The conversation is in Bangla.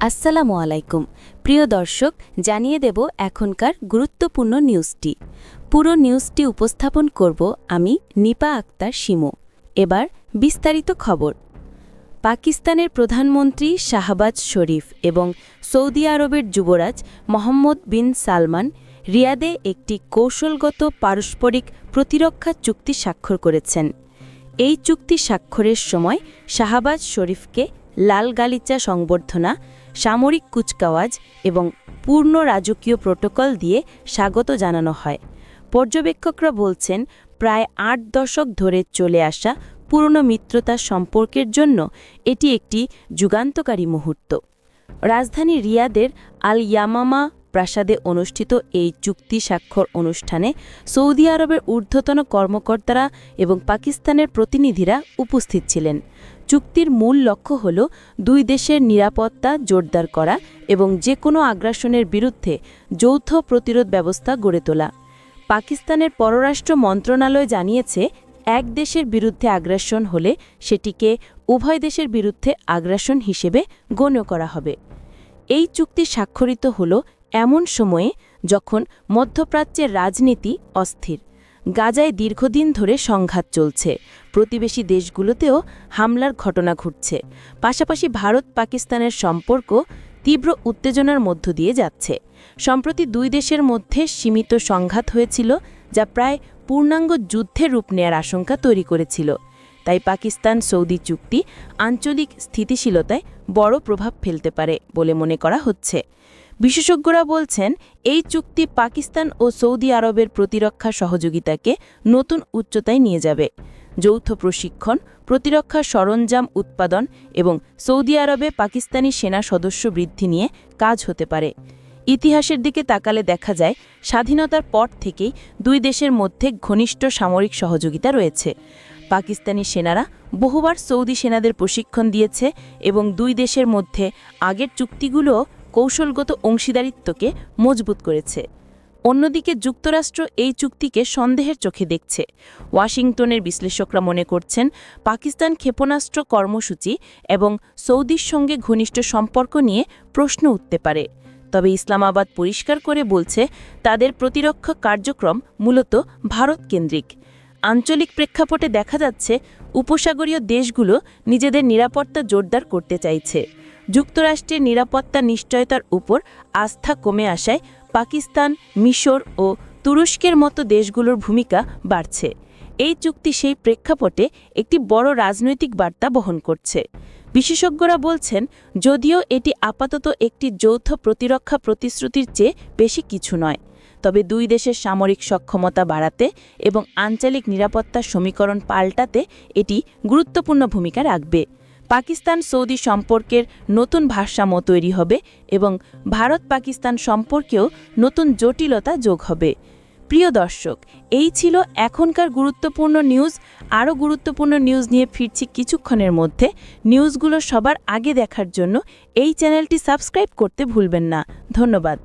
আসসালামু আলাইকুম প্রিয় দর্শক, জানিয়ে দেব এখনকার গুরুত্বপূর্ণ নিউজটি। পুরো নিউজটি উপস্থাপন করব আমি নিপা আক্তার শিমু। এবার বিস্তারিত খবর। পাকিস্তানের প্রধানমন্ত্রী শাহবাজ শরীফ এবং সৌদি আরবের যুবরাজ মোহাম্মদ বিন সালমান রিয়াদে একটি কৌশলগত পারস্পরিক প্রতিরক্ষা চুক্তি স্বাক্ষর করেছেন। এই চুক্তি স্বাক্ষরের সময় শাহবাজ শরীফকে লাল গালিচা সংবর্ধনা, সামরিক কুচকাওয়াজ এবং পূর্ণ রাজকীয় প্রোটোকল দিয়ে স্বাগত জানানো হয়। পর্যবেক্ষকরা বলছেন, প্রায় ৮ দশক ধরে চলে আসা পুরনো মিত্রতার সম্পর্কের জন্য এটি একটি যুগান্তকারী মুহূর্ত। রাজধানী রিয়াদের আল ইয়ামামা প্রাসাদে অনুষ্ঠিত এই চুক্তি স্বাক্ষর অনুষ্ঠানে সৌদি আরবের ঊর্ধ্বতন কর্মকর্তারা এবং পাকিস্তানের প্রতিনিধিরা উপস্থিত ছিলেন। চুক্তির মূল লক্ষ্য হল দুই দেশের নিরাপত্তা জোরদার করা এবং যে কোনো আগ্রাসনের বিরুদ্ধে যৌথ প্রতিরোধ ব্যবস্থা গড়ে তোলা। পাকিস্তানের পররাষ্ট্র মন্ত্রণালয় জানিয়েছে, এক দেশের বিরুদ্ধে আগ্রাসন হলে সেটিকে উভয় দেশের বিরুদ্ধে আগ্রাসন হিসেবে গণ্য করা হবে। এই চুক্তি স্বাক্ষরিত হল এমন সময়ে যখন মধ্যপ্রাচ্যের রাজনীতি অস্থির। গাজায় দীর্ঘদিন ধরে সংঘাত চলছে, প্রতিবেশী দেশগুলোতেও হামলার ঘটনা ঘটছে। পাশাপাশি ভারত পাকিস্তানের সম্পর্ক তীব্র উত্তেজনার মধ্য দিয়ে যাচ্ছে। সম্প্রতি দুই দেশের মধ্যে সীমিত সংঘাত হয়েছিল, যা প্রায় পূর্ণাঙ্গ যুদ্ধের রূপ নেয়ার আশঙ্কা তৈরি করেছিল। তাই পাকিস্তান সৌদি চুক্তি আঞ্চলিক স্থিতিশীলতায় বড় প্রভাব ফেলতে পারে বলে মনে করা হচ্ছে। বিশেষজ্ঞরা বলছেন, এই চুক্তি পাকিস্তান ও সৌদি আরবের প্রতিরক্ষা সহযোগিতাকে নতুন উচ্চতায় নিয়ে যাবে। যৌথ প্রশিক্ষণ, প্রতিরক্ষা সরঞ্জাম উৎপাদন এবং সৌদি আরবে পাকিস্তানি সেনা সদস্য বৃদ্ধি নিয়ে কাজ হতে পারে। ইতিহাসের দিকে তাকালে দেখা যায়, স্বাধীনতার পর থেকেই দুই দেশের মধ্যে ঘনিষ্ঠ সামরিক সহযোগিতা রয়েছে। পাকিস্তানি সেনারা বহুবার সৌদি সেনাদের প্রশিক্ষণ দিয়েছে এবং দুই দেশের মধ্যে আগের চুক্তিগুলো কৌশলগত অংশীদারিত্বকে মজবুত করেছে। অন্যদিকে যুক্তরাষ্ট্র এই চুক্তিকে সন্দেহের চোখে দেখছে। ওয়াশিংটনের বিশ্লেষকরা মনে করছেন, পাকিস্তান ক্ষেপণাস্ত্র কর্মসূচি এবং সৌদির সঙ্গে ঘনিষ্ঠ সম্পর্ক নিয়ে প্রশ্ন উঠতে পারে। তবে ইসলামাবাদ পরিষ্কার করে বলছে, তাদের প্রতিরক্ষা কার্যক্রম মূলত ভারত-কেন্দ্রিক। আঞ্চলিক প্রেক্ষাপটে দেখা যাচ্ছে, উপসাগরীয় দেশগুলো নিজেদের নিরাপত্তা জোরদার করতে চাইছে। যুক্তরাষ্ট্রের নিরাপত্তা নিশ্চয়তার উপর আস্থা কমে আসায় পাকিস্তান, মিশর ও তুরস্কের মতো দেশগুলোর ভূমিকা বাড়ছে। এই চুক্তি সেই প্রেক্ষাপটে একটি বড় রাজনৈতিক বার্তা বহন করছে। বিশেষজ্ঞরা বলছেন, যদিও এটি আপাতত একটি যৌথ প্রতিরক্ষা প্রতিশ্রুতির চেয়ে বেশি কিছু নয়, তবে দুই দেশের সামরিক সক্ষমতা বাড়াতে এবং আঞ্চলিক নিরাপত্তার সমীকরণ পাল্টাতে এটি গুরুত্বপূর্ণ ভূমিকা রাখবে। পাকিস্তান সৌদি সম্পর্কের নতুন ভারসাম্য তৈরি হবে এবং ভারত পাকিস্তান সম্পর্কেও নতুন জটিলতা যোগ হবে। প্রিয় দর্শক, এই ছিল এখনকার গুরুত্বপূর্ণ নিউজ। আরও গুরুত্বপূর্ণ নিউজ নিয়ে ফিরছি কিছুক্ষণের মধ্যে। নিউজগুলো সবার আগে দেখার জন্য এই চ্যানেলটি সাবস্ক্রাইব করতে ভুলবেন না। ধন্যবাদ।